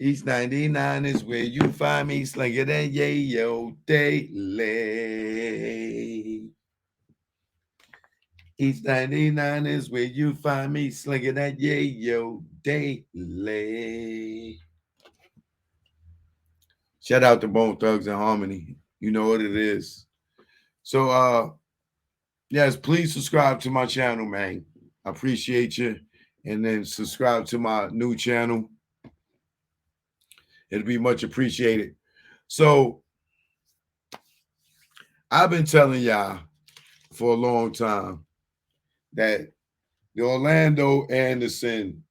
East 99 is where you find me slinging that yayo daily. East 99 is where you find me slinging that yayo daily. Shout out to Bone Thugs and Harmony. You know what it is. So yes, please subscribe to my channel, man. I appreciate you. And then subscribe to my new channel. It'll be much appreciated. So I've been telling y'all for a long time that the Orlando Anderson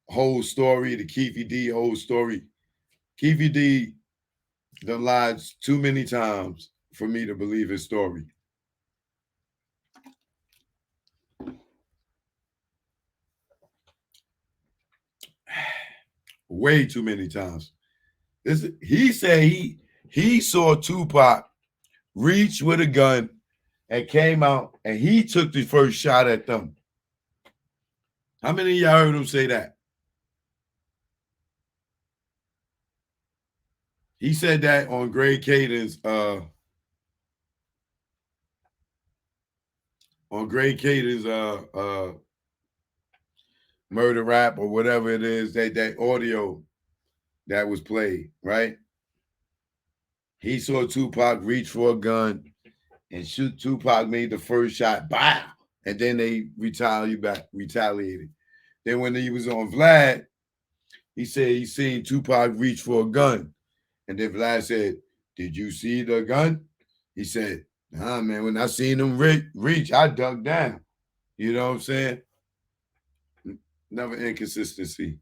whole story, the Keefe D whole story, Keefe D done lied too many times for me to believe his story. Way too many times. He said he saw Tupac reach with a gun and came out and he took the first shot at them. How many of y'all heard him say that? He said that on Greg Caden's murder rap or whatever it is, that audio that was played, right? He saw Tupac reach for a gun and shoot. Tupac made the first shot, bow, and then they retaliated. Then when he was on Vlad, he said he seen Tupac reach for a gun. And then Vlad said, "Did you see the gun?" He said, "Nah, man, when I seen him reach, I ducked down." You know what I'm saying? Another inconsistency.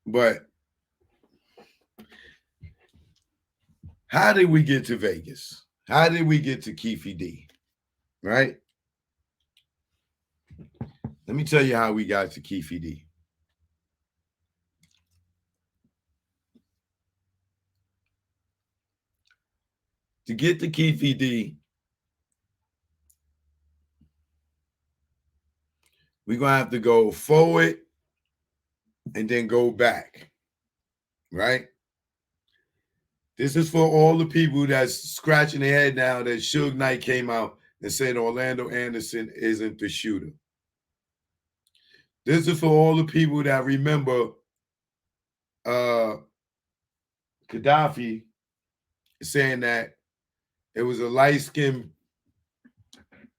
But how did we get to Vegas? How did we get to Keefe D? Right? Let me tell you how we got to Keefe D. To get to Keefe D, we're going to have to go forward and then go back. Right? This is for all the people that's scratching their head now that Suge Knight came out and said Orlando Anderson isn't the shooter. This is for all the people that remember Gaddafi saying that it was a light-skinned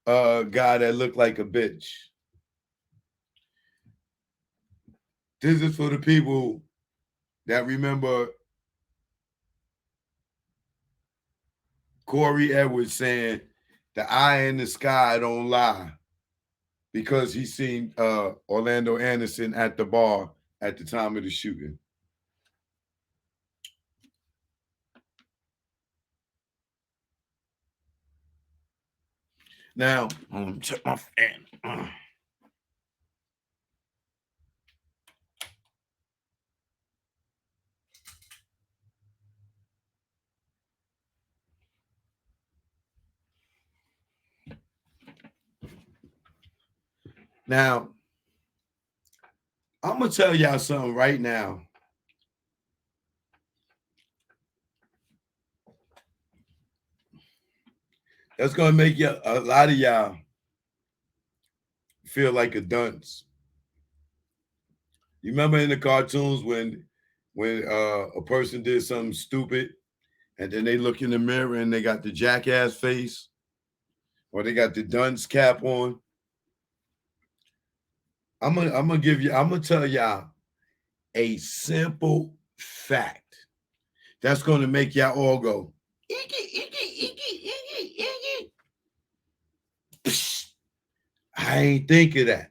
guy that looked like a bitch. This is for the people that remember Corey Edwards saying the eye in the sky don't lie because he seen Orlando Anderson at the bar at the time of the shooting. Now, I'm going to check my fan. Now, I'm going to tell y'all something right now. That's going to make a lot of y'all feel like a dunce. You remember in the cartoons when a person did something stupid and then they look in the mirror and they got the jackass face or they got the dunce cap on? I'm gonna tell y'all a simple fact that's gonna make y'all all go, Psh, I ain't think of that.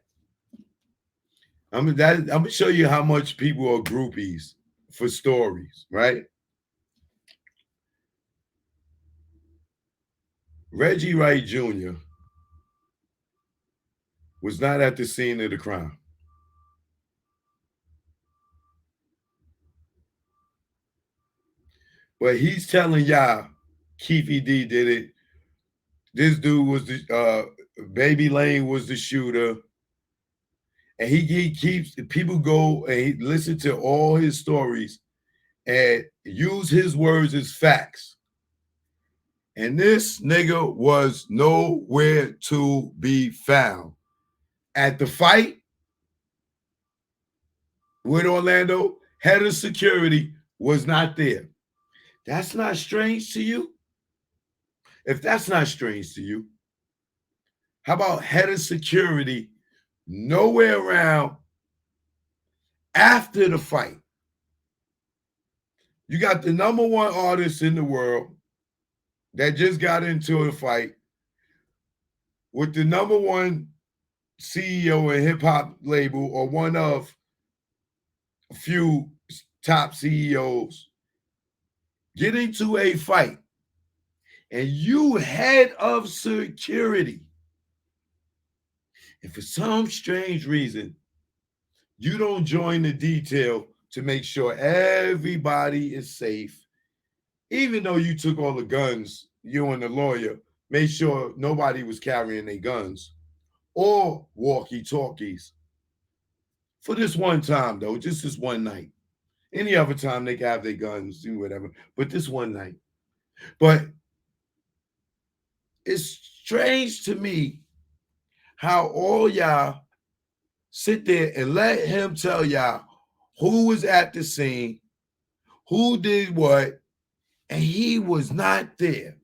I'm gonna show you how much people are groupies for stories, right? Reggie Wright Jr. was not at the scene of the crime. But he's telling y'all Keefe D did it This dude was the Baby Lane was the shooter. And he keeps people go and he listen to all his stories and use his words as facts. And this nigga was nowhere to be found. At the fight with Orlando, head of security was not there. That's not strange to you? If that's not strange to you, how about head of security nowhere around after the fight? You got the number one artist in the world that just got into a fight with the number one CEO and hip hop label, or one of a few top CEOs, get into a fight, and you head of security, and for some strange reason, you don't join the detail to make sure everybody is safe, even though you took all the guns, you and the lawyer made sure nobody was carrying their guns or walkie-talkies. For this one time, though, just this one night. Any other time they can have their guns, do whatever. But this one night. But it's strange to me how all y'all sit there and let him tell y'all who was at the scene, who did what, and he was not there.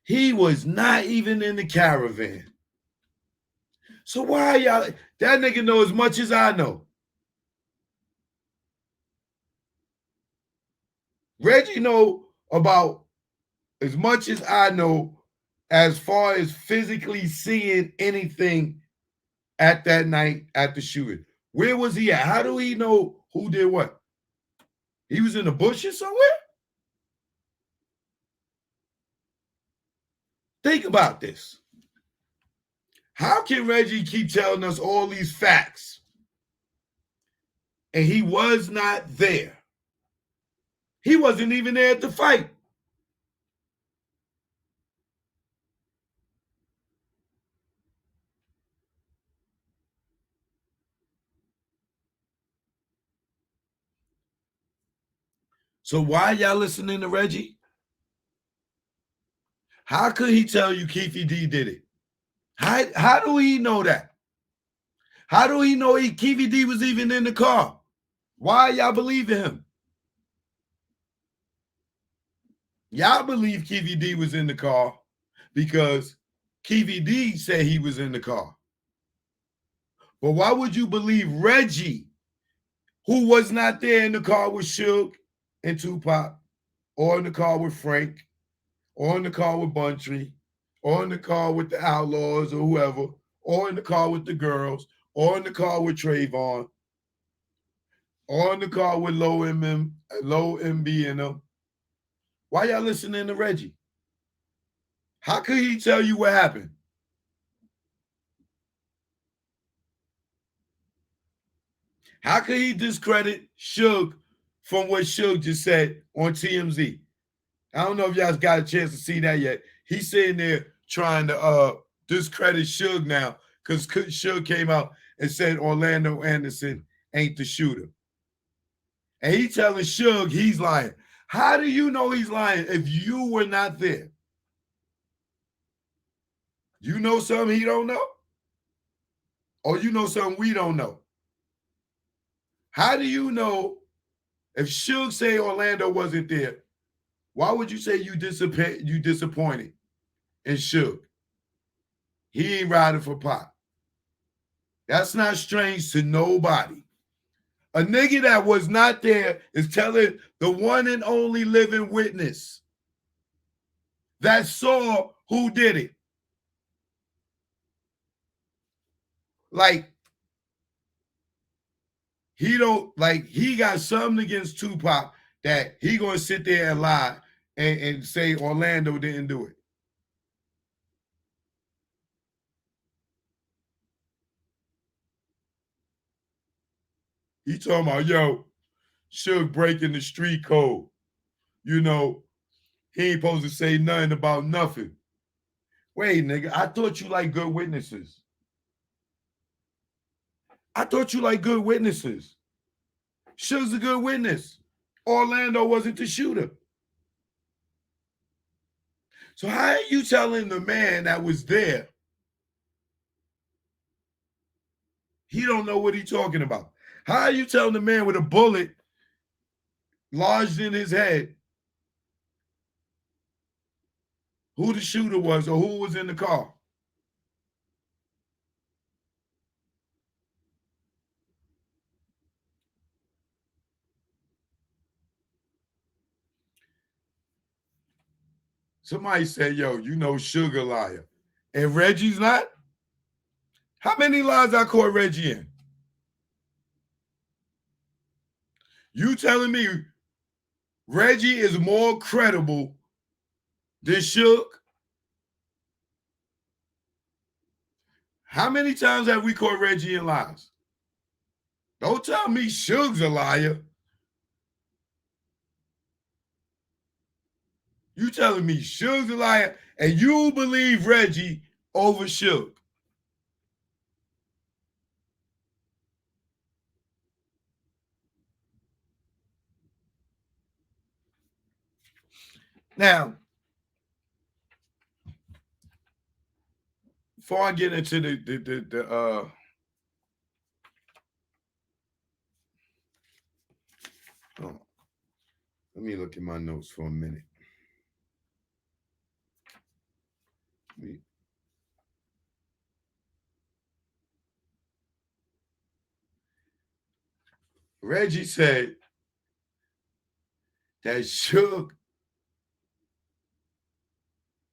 He was not even in the caravan. So why y'all? That nigga know as much as I know. Reggie know about as much as I know as far as physically seeing anything at that night at the shooting. Where was he at? How do he know who did what? He was in the bushes somewhere? Think about this. How can Reggie keep telling us all these facts and he was not there? He wasn't even there at the fight. So why y'all listening to Reggie? How could he tell you Keefe D did it? How do he know that? How do he know Keefe D was even in the car? Why y'all believe in him? Y'all believe Keefe D was in the car because Keefe D said he was in the car. But why would you believe Reggie, who was not there in the car with Suge and Tupac, or in the car with Frank, or in the car with Buntree, or in the car with the Outlaws or whoever, or in the car with the girls, or in the car with Trayvon, or in the car with Low MB and them? Why y'all listening to Reggie? How could he tell you what happened? How could he discredit Suge from what Suge just said on TMZ? I don't know if y'all got a chance to see that yet. He's sitting there trying to discredit Suge now because Suge came out and said Orlando Anderson ain't the shooter. And he telling Suge he's lying. How do you know he's lying if you were not there? You know something he don't know? Or you know something we don't know? How do you know if Suge say Orlando wasn't there? Why would you say you disappointed in Suge? He ain't riding for Pop. That's not strange to nobody. A nigga that was not there is telling the one and only living witness that saw who did it. Like, he got something against Tupac that he gonna sit there and lie and say Orlando didn't do it. He talking about, yo, Suge breaking the street code. You know, he ain't supposed to say nothing about nothing. Wait, nigga, I thought you like good witnesses. I thought you like good witnesses. Suge's a good witness. Orlando wasn't the shooter. So how are you telling the man that was there he don't know what he's talking about? How are you telling the man with a bullet lodged in his head who the shooter was or who was in the car? Somebody said, yo, you know Suge a liar. And Reggie's not? How many lies I caught Reggie in? You telling me Reggie is more credible than Suge? How many times have we caught Reggie in lies? Don't tell me Suge's a liar. You telling me Suge's a liar and you believe Reggie over Suge? Now, before I get into let me look at my notes for a minute. Reggie said that Suge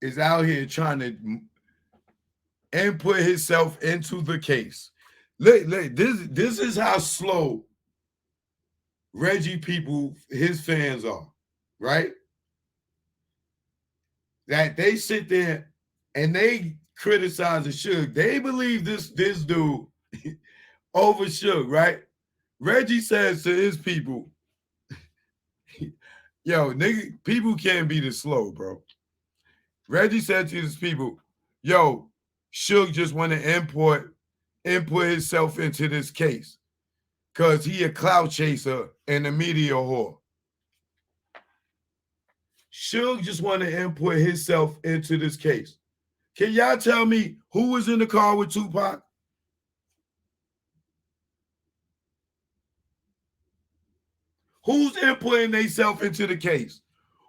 is out here trying to input himself into the case. Look, this is how slow Reggie people, his fans are, right? That they sit there and they criticize the Suge. They believe this dude over Suge, right? Reggie says to his people, yo, nigga, people can't be this slow, bro. Reggie said to his people, yo, Suge just want to input himself into this case because he a clout chaser and a media whore. Suge just want to input himself into this case. Can y'all tell me who was in the car with Tupac? Who's inputting themselves into the case?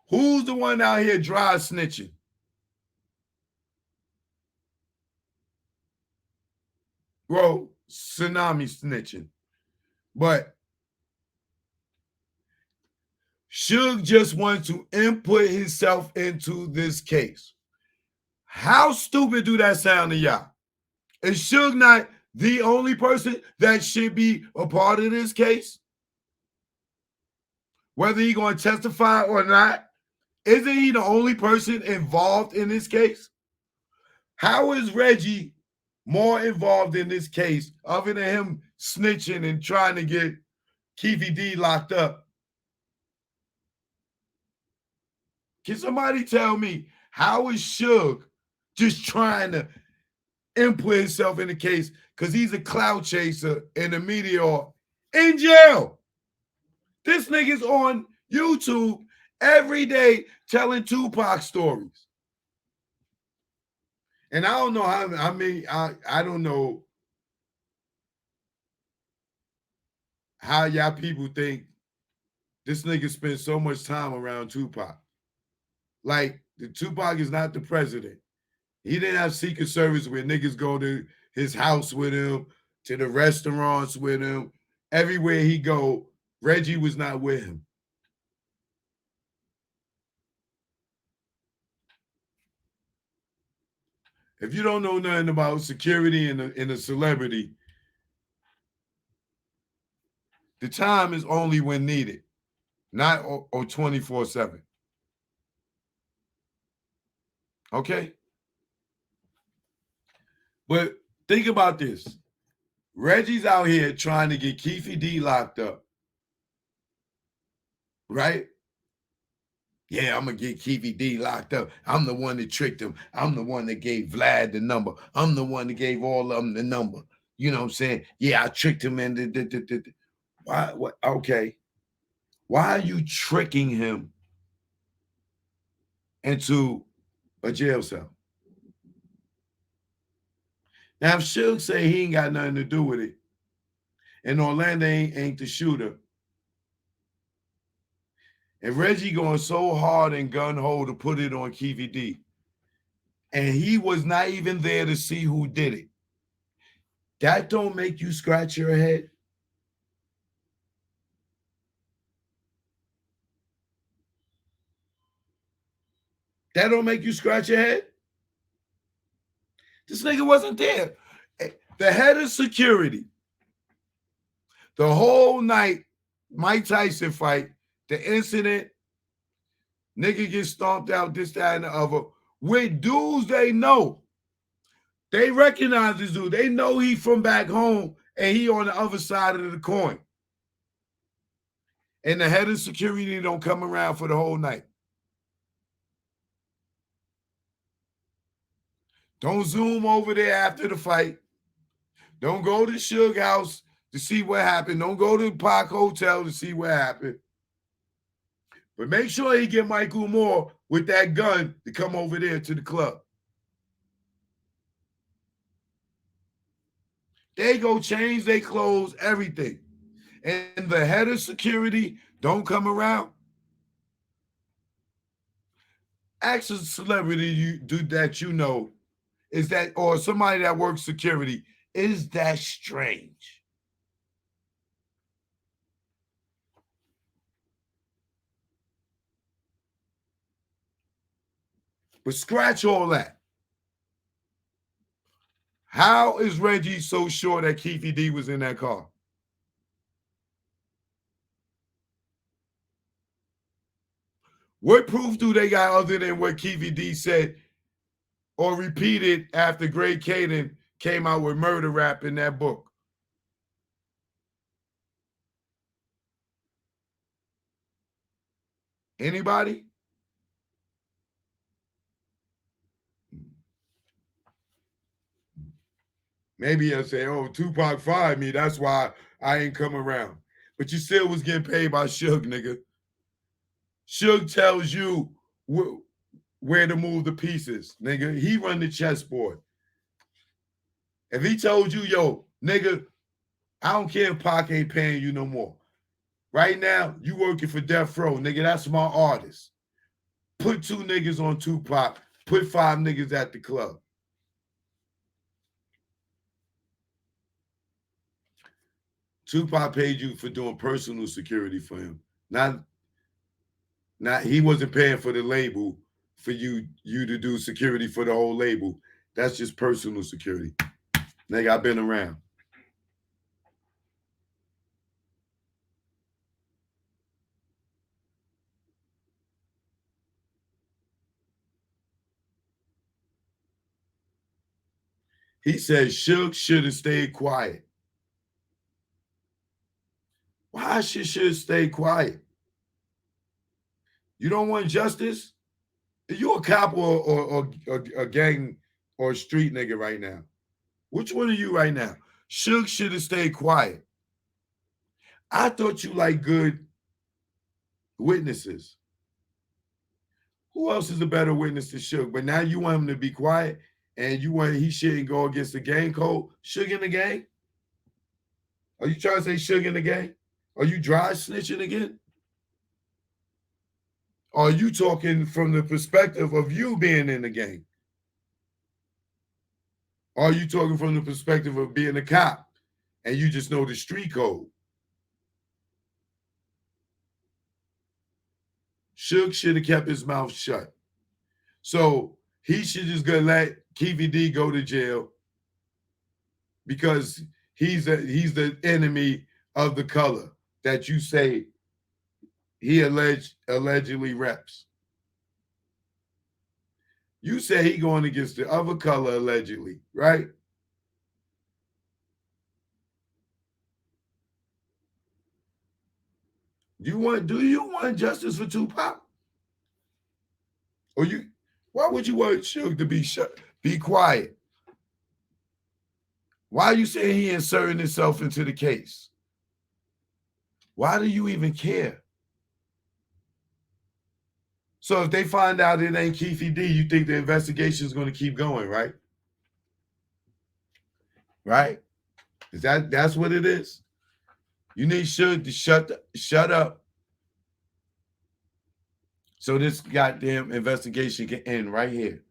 Who's the one out here dry snitching? Bro, tsunami snitching. But Suge just wants to input himself into this case. How stupid do that sound to y'all? Is Suge Knight the only person that should be a part of this case? Whether he's going to testify or not, isn't he the only person involved in this case? How is Reggie more involved in this case other than him snitching and trying to get Keefe D locked up? Can somebody tell me how is Suge just trying to input himself in the case because he's a clout chaser and the media in jail? This nigga's on YouTube every day telling Tupac stories. And I don't know how, I don't know how y'all people think this nigga spent so much time around Tupac. Like, the Tupac is not the president. He didn't have Secret Service where niggas go to his house with him, to the restaurants with him. Everywhere he go, Reggie was not with him. If you don't know nothing about security and a celebrity, the time is only when needed, not or 24/7. Okay? But think about this. Reggie's out here trying to get Keefe D locked up. Right? Yeah, I'm going to get Keefe D locked up. I'm the one that tricked him. I'm the one that gave Vlad the number. I'm the one that gave all of them the number. You know what I'm saying? Yeah, I tricked him. Why? What? Okay. Why are you tricking him into a jail cell? Now, if Suge say he ain't got nothing to do with it, and Orlando ain't the shooter, and Reggie going so hard and gun ho to put it on Keefe D, and he was not even there to see who did it, that don't make you scratch your head? That don't make you scratch your head? This nigga wasn't there. The head of security, the whole night, Mike Tyson fight, the incident, nigga gets stomped out, this, that, and the other, with dudes they know. They recognize this dude. They know he from back home, and he on the other side of the coin. And the head of security don't come around for the whole night. Don't zoom over there after the fight. Don't go to Suge house to see what happened. Don't go to Park Hotel to see what happened. But make sure he get Michael Moore with that gun to come over there to the club. They go change their clothes, everything. And the head of security don't come around. Ask a celebrity you do that you know, is that, or somebody that works security, is that strange? But scratch all that. How is Reggie so sure that Keefe D was in that car? What proof do they got other than what Keefe D said or repeated after Greg Caden came out with murder rap in that book? Anybody? Maybe he'll say, oh, Tupac fired me. That's why I ain't come around. But you still was getting paid by Suge, nigga. Suge tells you where to move the pieces, nigga. He run the chessboard. If he told you, yo, nigga, I don't care if Pac ain't paying you no more. Right now, you working for Death Row, nigga. That's my artist. Put 2 niggas on Tupac. Put 5 niggas at the club. Tupac paid you for doing personal security for him. Not he wasn't paying for the label for you to do security for the whole label. That's just personal security. Nigga, I've been around. He said Suge should have stayed quiet. Why should stay quiet? You don't want justice? Are you a cop or a gang or a street nigga right now? Which one are you right now? Suge should have stayed quiet. I thought you like good witnesses. Who else is a better witness to Suge? But now you want him to be quiet and you want he shouldn't go against the gang code? Suge in the gang? Are you trying to say Suge in the gang? Are you dry snitching again? Or are you talking from the perspective of you being in the gang? Or are you talking from the perspective of being a cop and you just know the street code? Suge should have kept his mouth shut. So he should just gonna let Keefe D go to jail because he's the enemy of the color that you say he allegedly reps. You say he going against the other color allegedly, right? Do you want justice for Tupac? Why would you want Suge to be quiet? Why are you saying he inserting himself into the case? Why do you even care? So if they find out it ain't Keefe D, you think the investigation is going to keep going, right? Right? That's what it is? You need Suge to shut up so this goddamn investigation can end right here.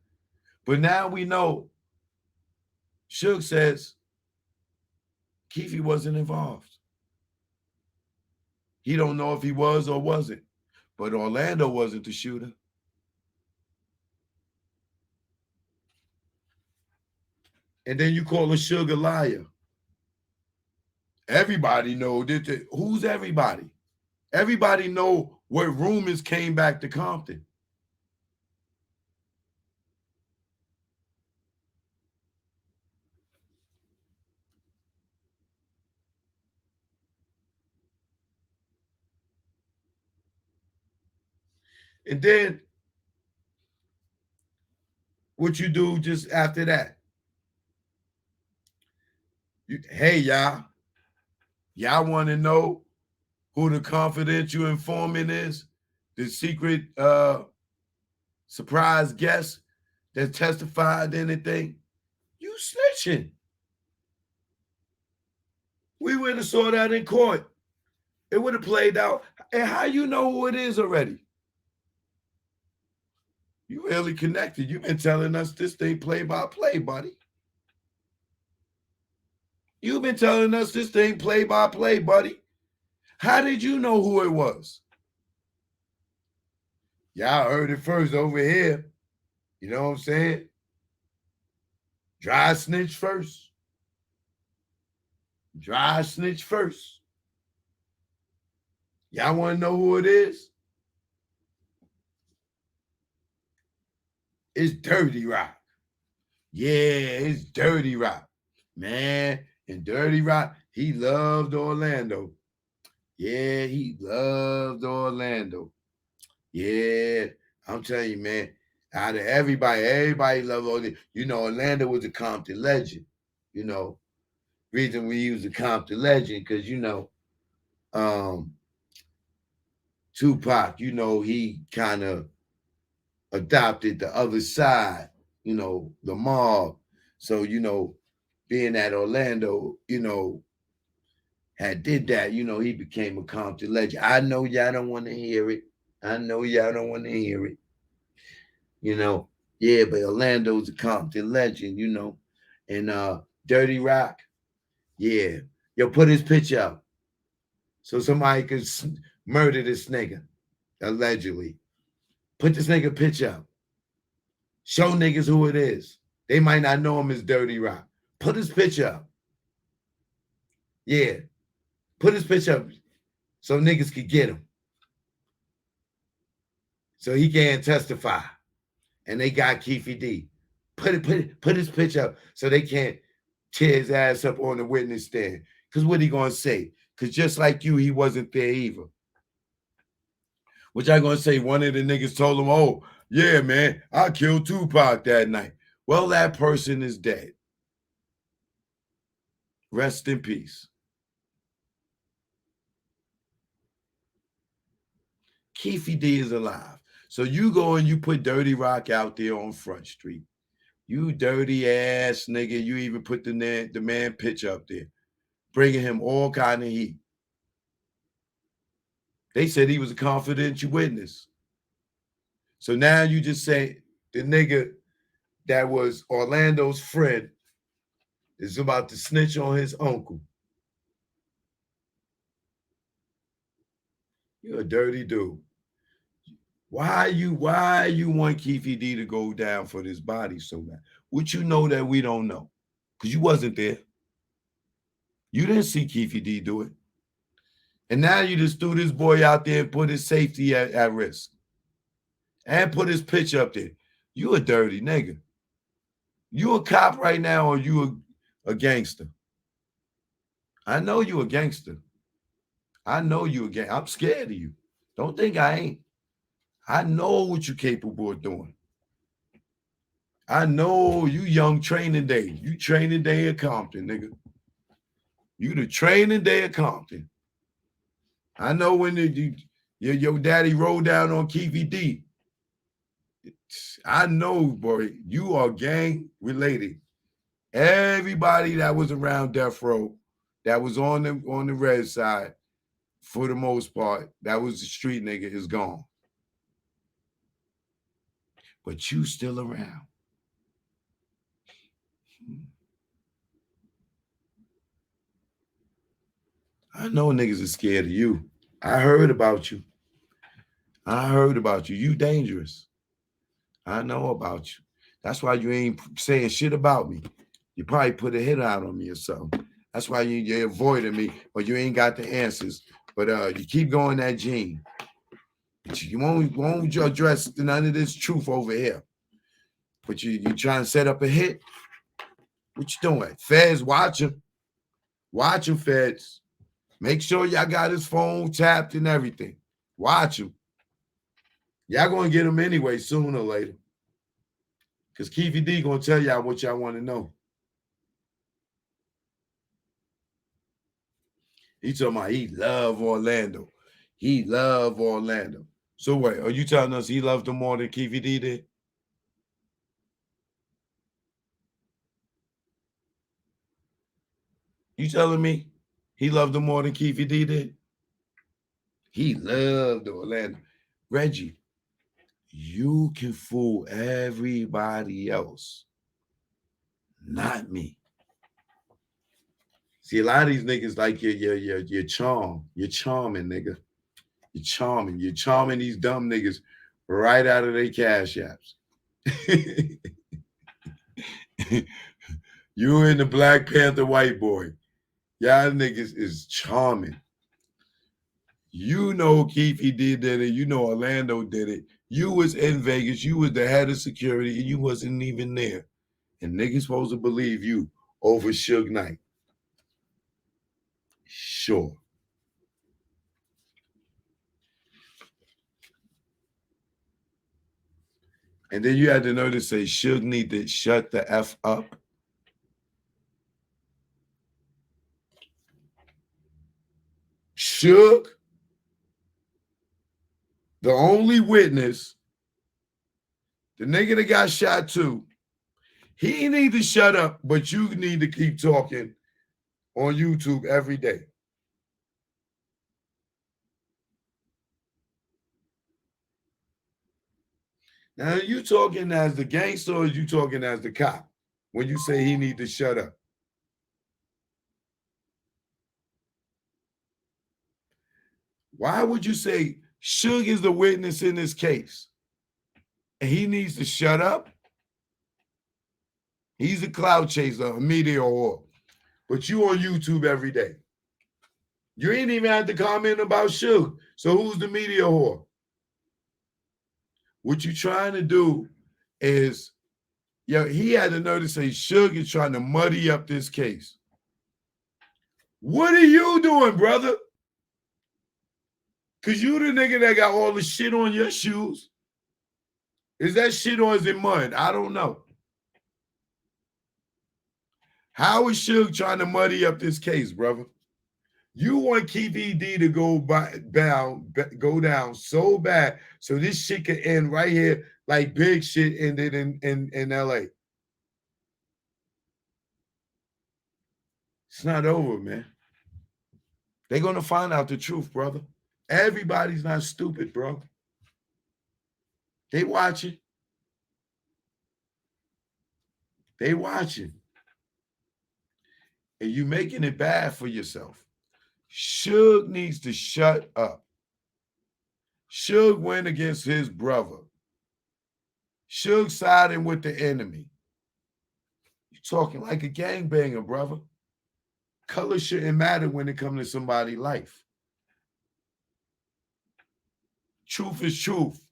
But now we know Suge says Keefe wasn't involved. He don't know if he was or wasn't. But Orlando wasn't the shooter. And then you call a Suge a liar. Everybody know that. Who's everybody? Everybody know what rumors came back to Compton. And then what you do just after that? Hey, y'all want to know who the confidential informant is? The secret surprise guest that testified anything? You snitching. We would have saw that in court. It would have played out. And how you know who it is already? You really connected. You've been telling us this thing play by play, buddy. You've been telling us this thing play by play, buddy. How did you know who it was? Y'all heard it first over here. You know what I'm saying? Dry snitch first. Dry snitch first. Y'all want to know who it is? It's Dirty Rock. Yeah, it's Dirty Rock. Man, and Dirty Rock, he loved Orlando. Yeah, he loved Orlando. Yeah, I'm telling you, man. Out of everybody loved Orlando. You know, Orlando was a Compton legend. You know, reason we use the Compton legend because you know, Tupac. You know, he kind of adopted the other side. You know, the mob. So you know, being at Orlando, you know, had did that. You know, he became a Compton legend. I know y'all don't want to hear it. I know y'all don't want to hear it. You know, yeah, but Orlando's a Compton legend, you know. And Dirty Rock, yeah. Yo, put his picture up so somebody could murder this nigga, allegedly. Put this nigga picture up. Show niggas who it is. They might not know him as Dirty Rock. Put his picture up. Yeah. Put his picture up so niggas could get him. So he can't testify. And they got Keefe D. Put his picture up so they can't tear his ass up on the witness stand. Because what he gonna say? Because just like you, he wasn't there either. What y'all gonna say? One of the niggas told him, oh, yeah, man, I killed Tupac that night. Well, that person is dead. Rest in peace. Keefe D is alive. So you go and you put Dirty Rock out there on Front Street. You dirty ass nigga. You even put the man picture up there, bringing him all kind of heat. They said he was a confidential witness. So now you just say the nigga that was Orlando's friend is about to snitch on his uncle. You're a dirty dude. Why you want Keefe D to go down for this body so bad? What you know that we don't know? Because you wasn't there. You didn't see Keefe D do it. And now you just threw this boy out there and put his safety at risk. And put his picture up there. You a dirty nigga. You a cop right now or you a gangster? I know you a gangster. I know you a gangster. I'm scared of you. Don't think I ain't. I know what you're capable of doing. I know you young training day. You training day at Compton, nigga. You the training day at Compton. I know when your daddy rolled down on Keefe D. I know, boy, you are gang related. Everybody that was around Death Row, that was on the red side, for the most part, that was the street nigga, is gone. But you still around. I know niggas are scared of you. I heard about you. I heard about you. You dangerous. I know about you. That's why you ain't saying shit about me. You probably put a hit out on me or something. That's why you're avoiding me, or you ain't got the answers. But you keep going that gene. You won't address none of this truth over here. But you trying to set up a hit? What you doing? Feds, watch him. Watch him, feds. Make sure y'all got his phone tapped and everything. Watch him. Y'all gonna get him anyway, sooner or later. Because Keefe D gonna tell y'all what y'all want to know. He talking about he love Orlando. He love Orlando. So wait, are you telling us he loved him more than Keefe D did? You telling me he loved him more than Keefe D did? He loved Orlando. Reggie, you can fool everybody else, not me. See, a lot of these niggas like your charm. You're charming, nigga. You're charming. You're charming these dumb niggas right out of their cash apps. You and the Black Panther white boy. Y'all niggas is charming. You know Keefe did it. You know Orlando did it. You was in Vegas. You was the head of security, and you wasn't even there. And niggas supposed to believe you over Suge Knight. Sure. And then you had to know to say Suge need to shut the F up. Suge, the only witness, the nigga that got shot too, he need to shut up, but you need to keep talking on YouTube every day. Now, are you talking as the gangster or are you talking as the cop when you say he need to shut up? Why would you say Suge is the witness in this case and he needs to shut up? He's a cloud chaser, a media whore. But you on YouTube every day. You ain't even had to comment about Suge. So who's the media whore? What you trying to do is, he had the nerve to say Suge is trying to muddy up this case. What are you doing, brother? Because you the nigga that got all the shit on your shoes. Is that shit or is it mud? I don't know. How is Suge trying to muddy up this case, brother? You want Keefe D to go down so bad so this shit can end right here like big shit ended in LA. It's not over, man. They're going to find out the truth, brother. Everybody's not stupid, bro. They watching. They watching. And you making it bad for yourself. Suge needs to shut up. Suge went against his brother. Suge siding with the enemy. You talking like a gangbanger, brother. Color shouldn't matter when it comes to somebody's life. Truth is truth.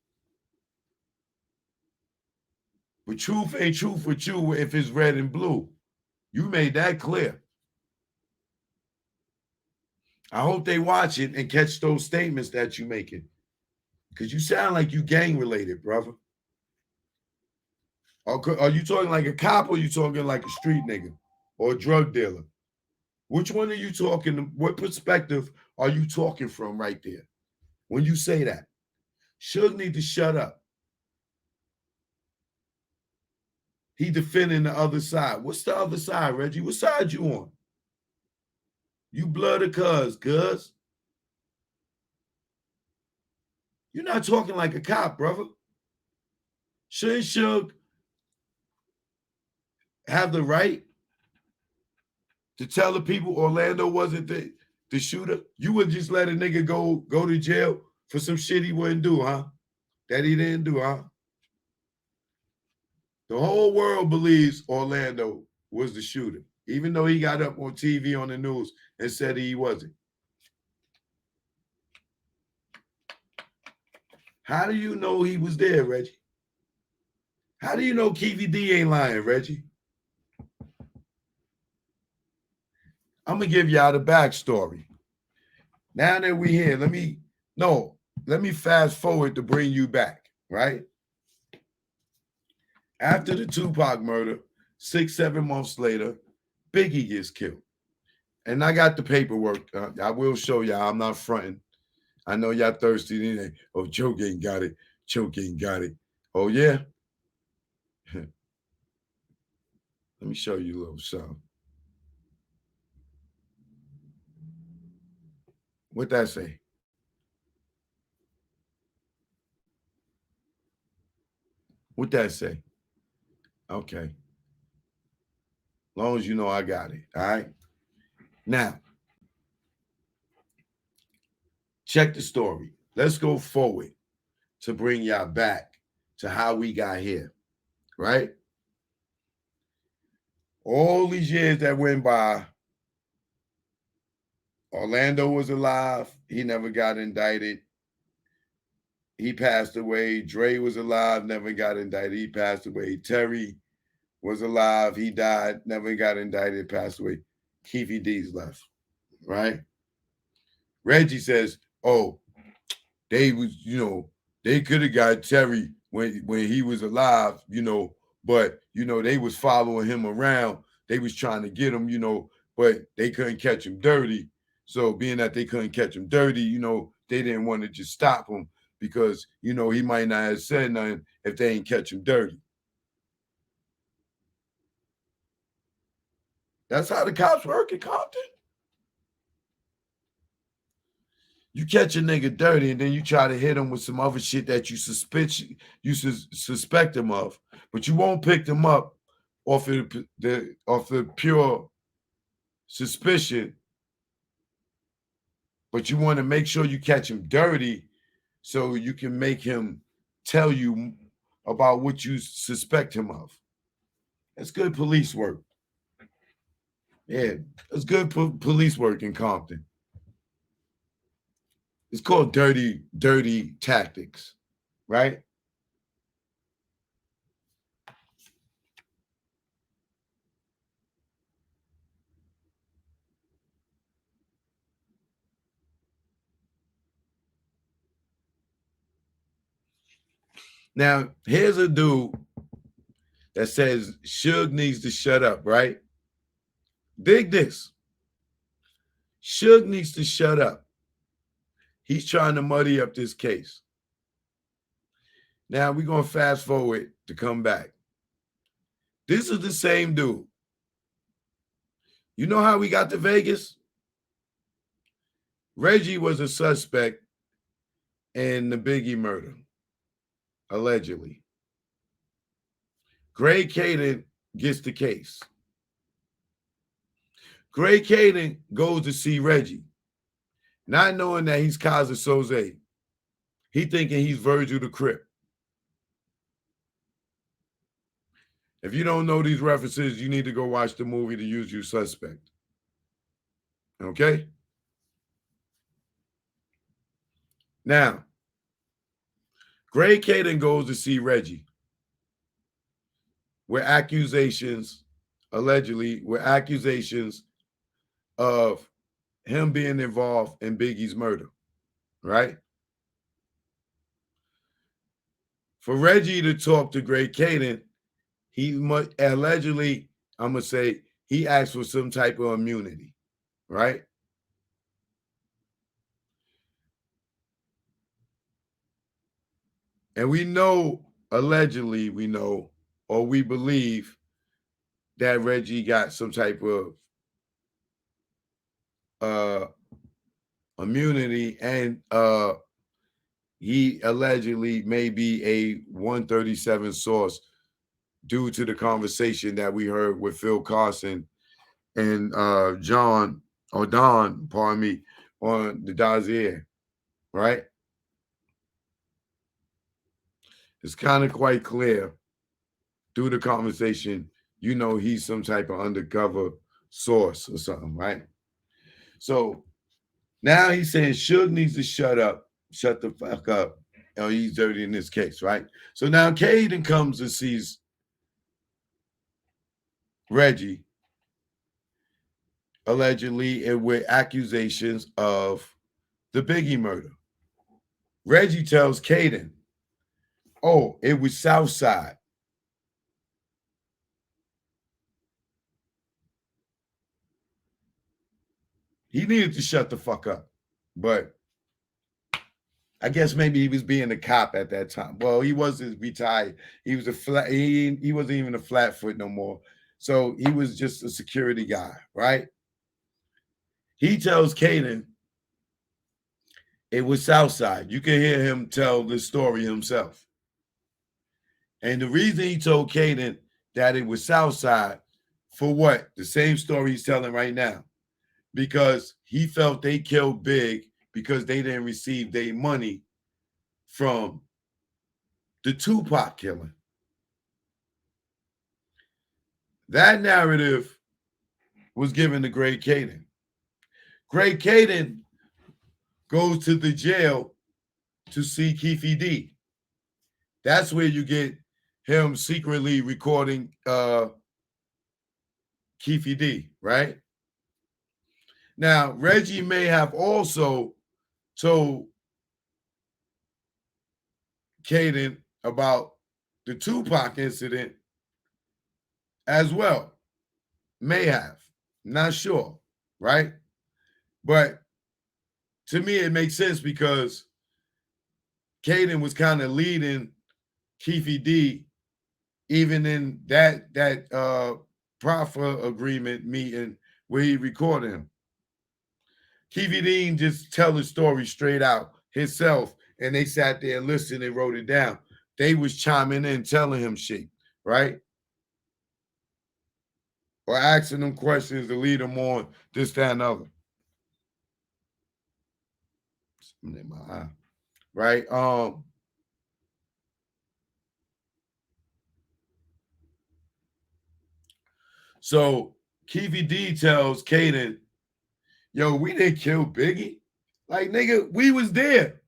But truth ain't truth with you if it's red and blue. You made that clear. I hope they watch it and catch those statements that you making. Because you sound like you gang related, brother. Are you talking like a cop or you talking like a street nigga or a drug dealer? Which one are you talking? What perspective are you talking from right there when you say that? Suge need to shut up. He defending the other side. What's the other side, Reggie? What side you on? You blood or cuz? You're not talking like a cop, brother. Shouldn't Suge have the right to tell the people Orlando wasn't the shooter? You would just let a nigga go to jail for some shit he wouldn't do, huh? That he didn't do, huh? The whole world believes Orlando was the shooter, even though he got up on TV on the news and said he wasn't. How do you know he was there, Reggie? How do you know Keefe D ain't lying, Reggie? I'm gonna give y'all the backstory. Now that we here, let me fast forward to bring you back, right? After the Tupac murder, 6-7 months later, Biggie gets killed. And I got the paperwork. I will show y'all. I'm not fronting. I know y'all thirsty. Oh, Choke ain't got it. Choke ain't got it. Oh, yeah? Let me show you a little something. What that say? What that say? Okay. Long as you know I got it. All right. Now, check the story. Let's go forward to bring y'all back to how we got here. Right? All these years that went by, Orlando was alive. He never got indicted. He passed away. Dre was alive, never got indicted. He passed away. Terry was alive. He died, never got indicted, passed away. Keefe D's left, right? Reggie says, oh, they was, they could have got Terry when he was alive, but, they was following him around. They was trying to get him, but they couldn't catch him dirty. So being that they couldn't catch him dirty, they didn't want to just stop him because, he might not have said nothing if they ain't catch him dirty. That's how the cops work in Compton. You catch a nigga dirty and then you try to hit him with some other shit that you suspect him of, but you won't pick them up off of the pure suspicion. But you want to make sure you catch him dirty so you can make him tell you about what you suspect him of. That's good police work. Yeah, it's good police work in Compton. It's called dirty tactics, right? Now, here's a dude that says Suge needs to shut up, right? Dig this. Suge needs to shut up. He's trying to muddy up this case. Now, we're going to fast forward to come back. This is the same dude. You know how we got to Vegas? Reggie was a suspect in the Biggie murder, allegedly. Gray Caden gets the case. Gray Caden goes to see Reggie, not knowing that he's Kaiser Soze. He thinking he's Virgil the Crip. If you don't know these references, you need to go watch the movie The Usual Suspect. Okay? Now, Gray Caden goes to see Reggie with accusations, allegedly, with accusations of him being involved in Biggie's murder, right? For Reggie to talk to Gray Caden, allegedly, I'm gonna say he asked for some type of immunity, right? And we know, allegedly, we know, or we believe that Reggie got some type of uh immunity, and he allegedly may be a 137 source due to the conversation that we heard with Phil Carson and John or Don, pardon me, on the Dossier, right? It's kind of quite clear through the conversation, he's some type of undercover source or something, right? So now he's saying Suge needs to shut the fuck up. He's dirty in this case, right? So now Caden comes and sees Reggie allegedly with accusations of the Biggie murder. Reggie tells Caden, "Oh, it was Southside." He needed to shut the fuck up, but I guess maybe he was being a cop at that time. Well, he wasn't retired. He was a flat. He wasn't even a flatfoot no more. So he was just a security guy, right? He tells Caden it was Southside. You can hear him tell the story himself. And the reason he told Caden that it was Southside, for what? The same story he's telling right now. Because he felt they killed Big because they didn't receive their money from the Tupac killing. That narrative was given to Greg Caden. Greg Caden goes to the jail to see Keefe D. That's where you get him secretly recording Keefe D, right? Now, Reggie may have also told Caden about the Tupac incident as well. May have. Not sure, right? But to me, it makes sense because Caden was kind of leading Keefe D even in that proffer agreement meeting where he recorded him. Keefe D didn't just tell the story straight out himself, and they sat there and listened and wrote it down. They was chiming in, telling him shit, right? Or asking them questions to lead them on this, that, and other. In my eye. Right? So Keefe D tells Caden, "Yo, we didn't kill Biggie. Like, nigga, we was there.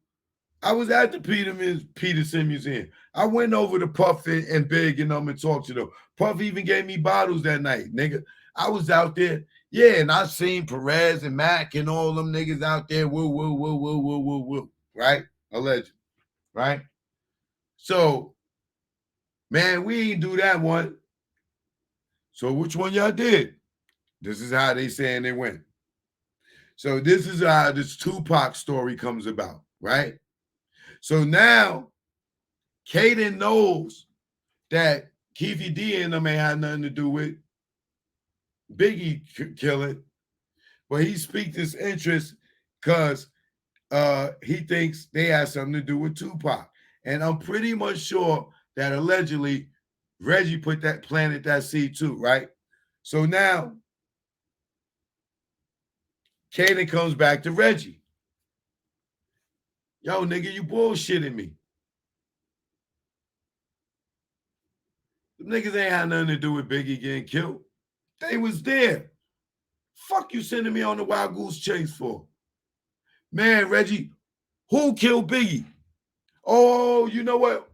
I was at the Peterson Museum. I went over to Puff and Big and them and talked to them. Puff even gave me bottles that night, nigga. I was out there. Yeah, and I seen Perez and Mac and all them niggas out there. Woo, woo, woo, woo, woo, woo, woo. Right? Alleged. Right? So, man, we ain't do that one. So which one y'all did? This is how they saying they went. So this is how this Tupac story comes about, right? So now Caden knows that Keefe D and them ain't had nothing to do with Biggie killing, but he speaks his interest because he thinks they had something to do with Tupac. And I'm pretty much sure that allegedly Reggie planted that seed too, right? So now Caden comes back to Reggie. Yo, nigga, you bullshitting me. The niggas ain't had nothing to do with Biggie getting killed. They was there. Fuck you sending me on the wild goose chase for? Man, Reggie, who killed Biggie? Oh, you know what?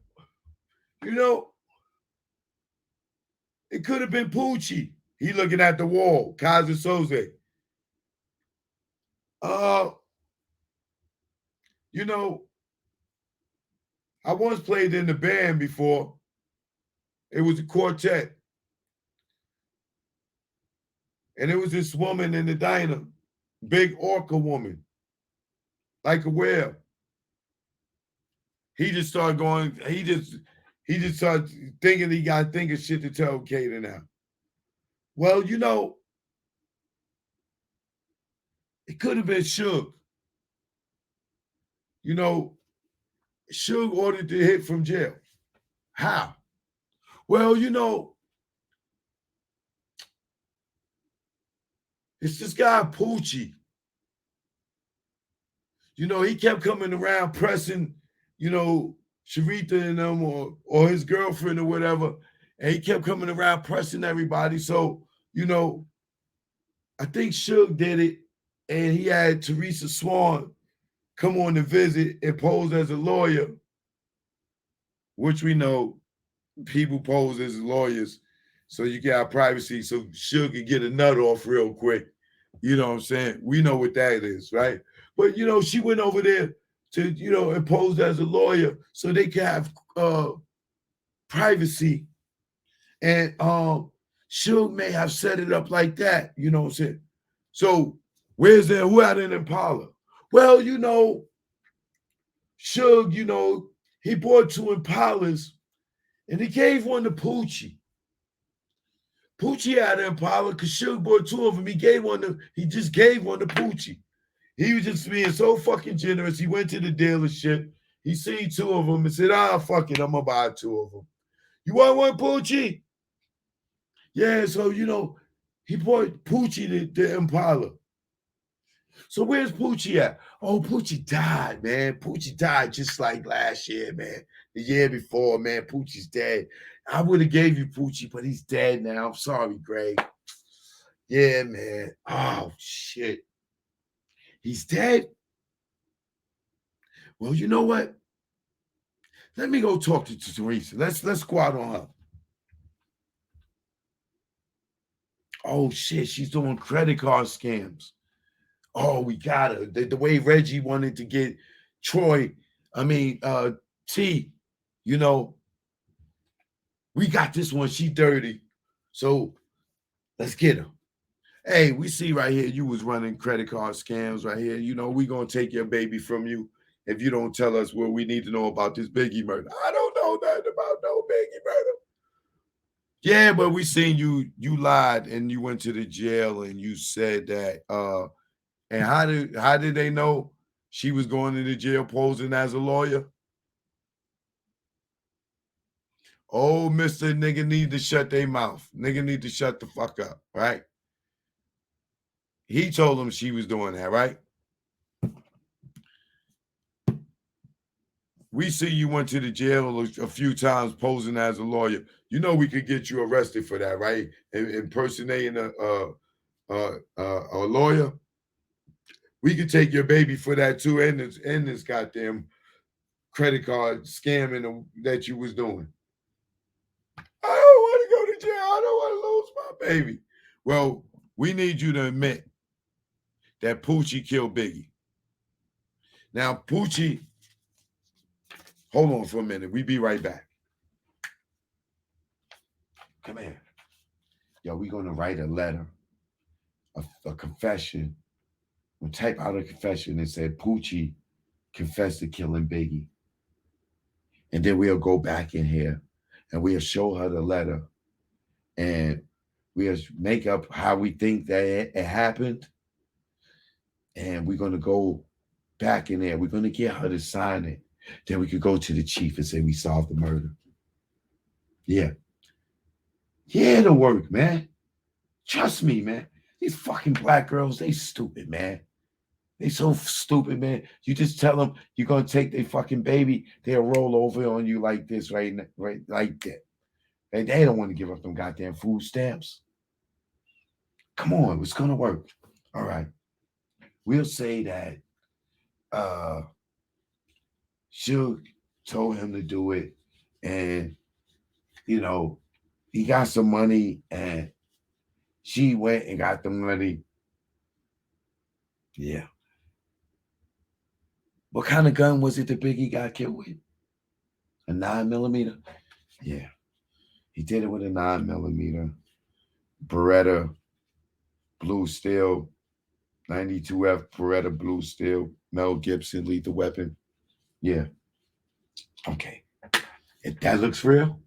You know, it could have been Poochie. He looking at the wall. Kaiser Soze. Uh, you know, I once played in the band before, It was a quartet. And it was this woman in the diner, big orca woman, like a whale. He just started going, he just started thinking he got to think of shit to tell Kato now. Well, it could have been Suge. Suge ordered the hit from jail. How? Well, it's this guy Poochie. He kept coming around pressing, Sharita and them or his girlfriend or whatever. And he kept coming around pressing everybody. So, I think Suge did it. And he had Teresa Swan come on to visit and pose as a lawyer, which we know people pose as lawyers so you get our privacy so Suge can get a nut off real quick. You know what I'm saying? We know what that is, right? But, she went over there to, and posed as a lawyer so they could have privacy. And Suge may have set it up like that, you know what I'm saying? So who had an Impala? Well, Suge, he bought 2 Impalas and he gave one to Poochie. Poochie had an Impala because Suge bought 2 of them. He just gave one to Poochie. He was just being so fucking generous. He went to the dealership. He seen 2 of them and said, fuck it, I'm going to buy 2 of them. You want one, Poochie? Yeah, so, he bought Poochie the Impala. So where's Poochie at? Oh, Poochie died, man. Poochie died just like last year, man. The year before, man. Poochie's dead. I would have gave you Poochie, but he's dead now. I'm sorry, Greg. Yeah, man. Oh, shit. He's dead? Well, you know what? Let me go talk to Teresa. Let's go out on her. Oh, shit. She's doing credit card scams. Oh, we got her. The way Reggie wanted to get T, we got this one. She dirty. So let's get her. Hey, we see right here you was running credit card scams right here. We going to take your baby from you if you don't tell us what we need to know about this Biggie murder. I don't know nothing about no Biggie murder. Yeah, but we seen you lied and you went to the jail and you said that and how did they know she was going to the jail posing as a lawyer? Oh, Mr. Nigga need to shut their mouth. Nigga need to shut the fuck up, right? He told him she was doing that, right? We see you went to the jail a few times posing as a lawyer. We could get you arrested for that, right? Impersonating a lawyer. We could take your baby for that too, and this goddamn credit card scamming that you was doing. I don't want to go to jail. I don't want to lose my baby. Well, we need you to admit that Poochie killed Biggie. Now, Poochie, hold on for a minute. We be right back. Come here. Yo, we going to write a letter, a confession. We'll type out a confession and say Poochie confessed to killing Biggie. And then we'll go back in here and we'll show her the letter and we'll make up how we think that it happened. And we're going to go back in there. We're going to get her to sign it. Then we could go to the chief and say we solved the murder. Yeah. Yeah, it'll work, man. Trust me, man. These fucking black girls, they stupid, man. They so stupid, man. You just tell them you're going to take their fucking baby, they'll roll over on you like this, right like that. And they don't want to give up them goddamn food stamps. Come on, it's going to work. All right. We'll say that Suge told him to do it. And, he got some money and she went and got the money. Yeah. What kind of gun was it that Biggie got killed with? A 9mm? Yeah. He did it with a 9mm Beretta Blue Steel, 92F Beretta Blue Steel, Mel Gibson, Lethal Weapon. Yeah. Okay. If that looks real,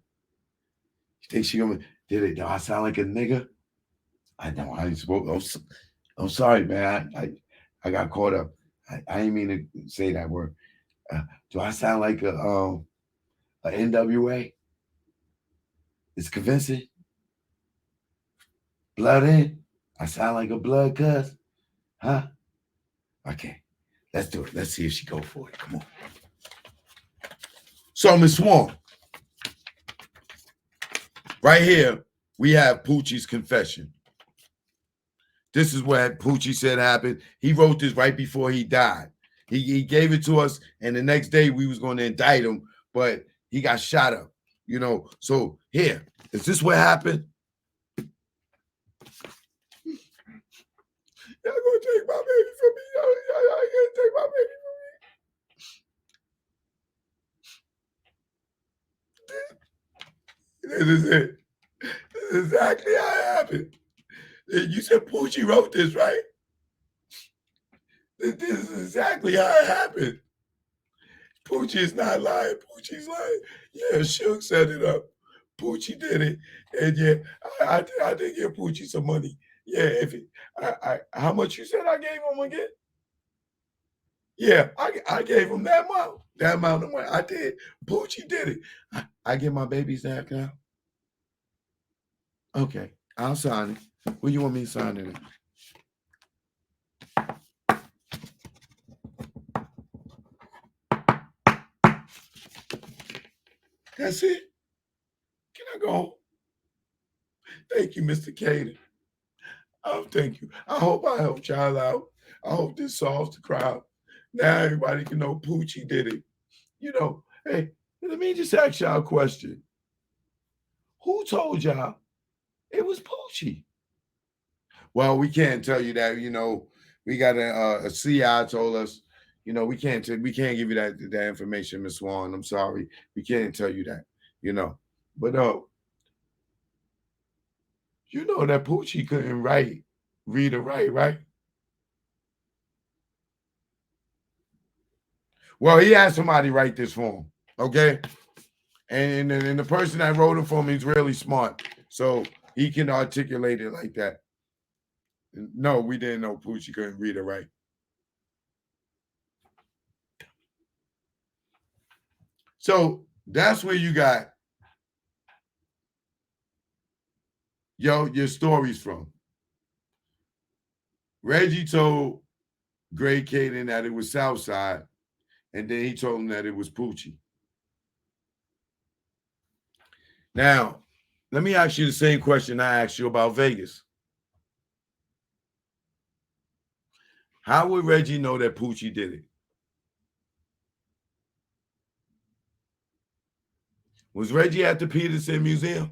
you think she gonna did it? Do I sound like a nigga? I know I ain't supposed. I'm sorry, man. I got caught up. I didn't mean to say that word. Do I sound like a NWA? It's convincing. Blood in. I sound like a blood cuz, huh? Okay, let's do it. Let's see if she go for it. Come on. So Miss Swan, right here we have Poochie's confession. This is what Poochie said happened. He wrote this right before he died. He gave it to us, and the next day we was going to indict him, but he got shot up. You know. So here, is this what happened? Y'all gonna take my baby from me? Y'all gonna take my baby from me? This is it. This is exactly how it happened. You said Poochie wrote this, right? This is exactly how it happened. Poochie is not lying. Poochie's lying. Yeah, Suge set it up. Poochie did it, and yeah, I did give Poochie some money. Yeah, if it, how much you said I gave him again? Yeah, I gave him that amount. That amount of money. I did. Poochie did it. I get my baby's that now. Okay, I'll sign it. Where you want me to sign it? That's it. Can I go? Thank you, Mr. Cater. Oh, thank you. I hope I helped y'all out. I hope this solves the crowd. Now everybody can know Poochie did it. You know, hey, let me just ask y'all a question. Who told y'all it was Poochie? Well, we can't tell you that. You know, we got a CI told us. You know, we can't give you that information, Miss Swan. I'm sorry, we can't tell you that. You know, but you know that Poochie couldn't read or write, right? Well, he had somebody write this for him, okay? And the person that wrote it for him, he's really smart, so he can articulate it like that. No, we didn't know Poochie couldn't read or write. So that's where you got your stories from. Reggie told Gray Caden that it was Southside, and then he told him that it was Poochie. Now, let me ask you the same question I asked you about Vegas. How would Reggie know that Poochie did it? Was Reggie at the Peterson Museum?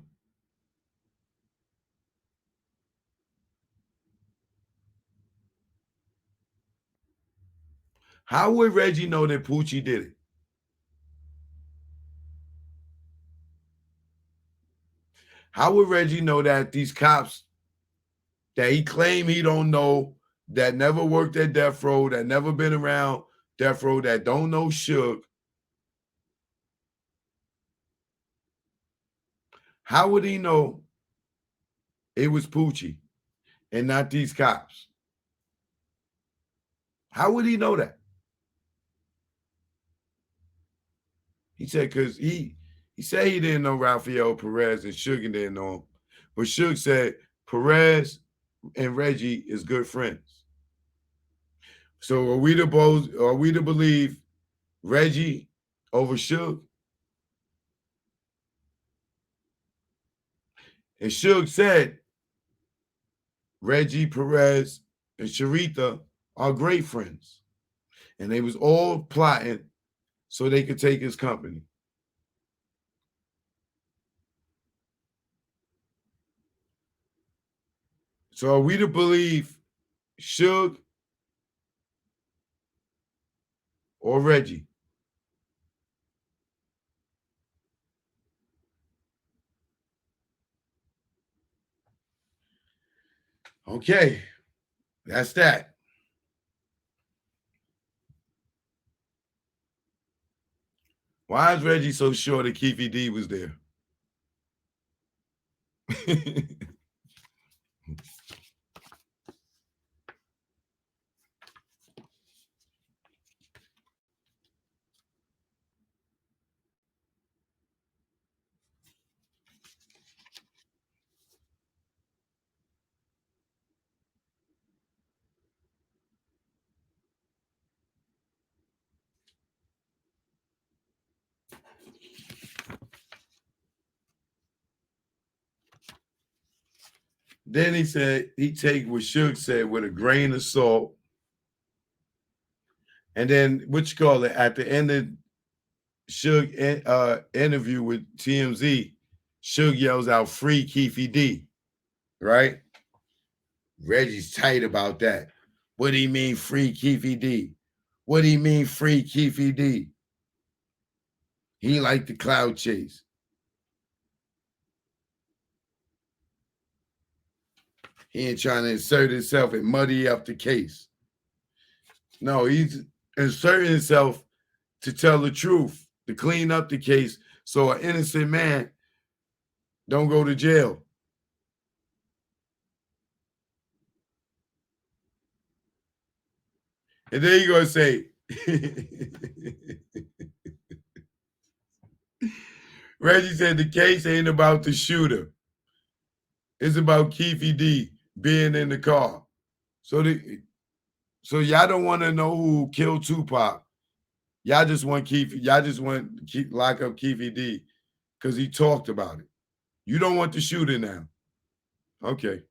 How would Reggie know that Poochie did it? How would Reggie know that these cops that he claimed he don't know, that never worked at Death Row, that never been around Death Row, that don't know Suge, how would he know it was Poochie and not these cops? How would he know that? He said because he said he didn't know Rafael Perez and Suge didn't know him. But Suge said Perez and Reggie is good friends. So are we to believe Reggie over Suge? And Suge said Reggie, Perez, and Sharita are great friends. And they was all plotting so they could take his company. So are we to believe Suge or Reggie? Okay, that's that. Why is Reggie so sure that Keefe D was there? Then he said he take what Suge said with a grain of salt. And then what you call it at the end of Suge interview with TMZ, Suge yells out "Free Keefe D," right? Reggie's tight about that. What do you mean free Keefe D? What do you mean free Keefe D? He liked the cloud chase. He ain't trying to insert himself and muddy up the case. No, he's inserting himself to tell the truth, to clean up the case so an innocent man don't go to jail. And then you're going to say, Reggie said the case ain't about the shooter. It's about Keefe D being in the car. So y'all don't want to know who killed Tupac. Y'all just want lock up Keefe D because he talked about it. You don't want the shooter now. Okay.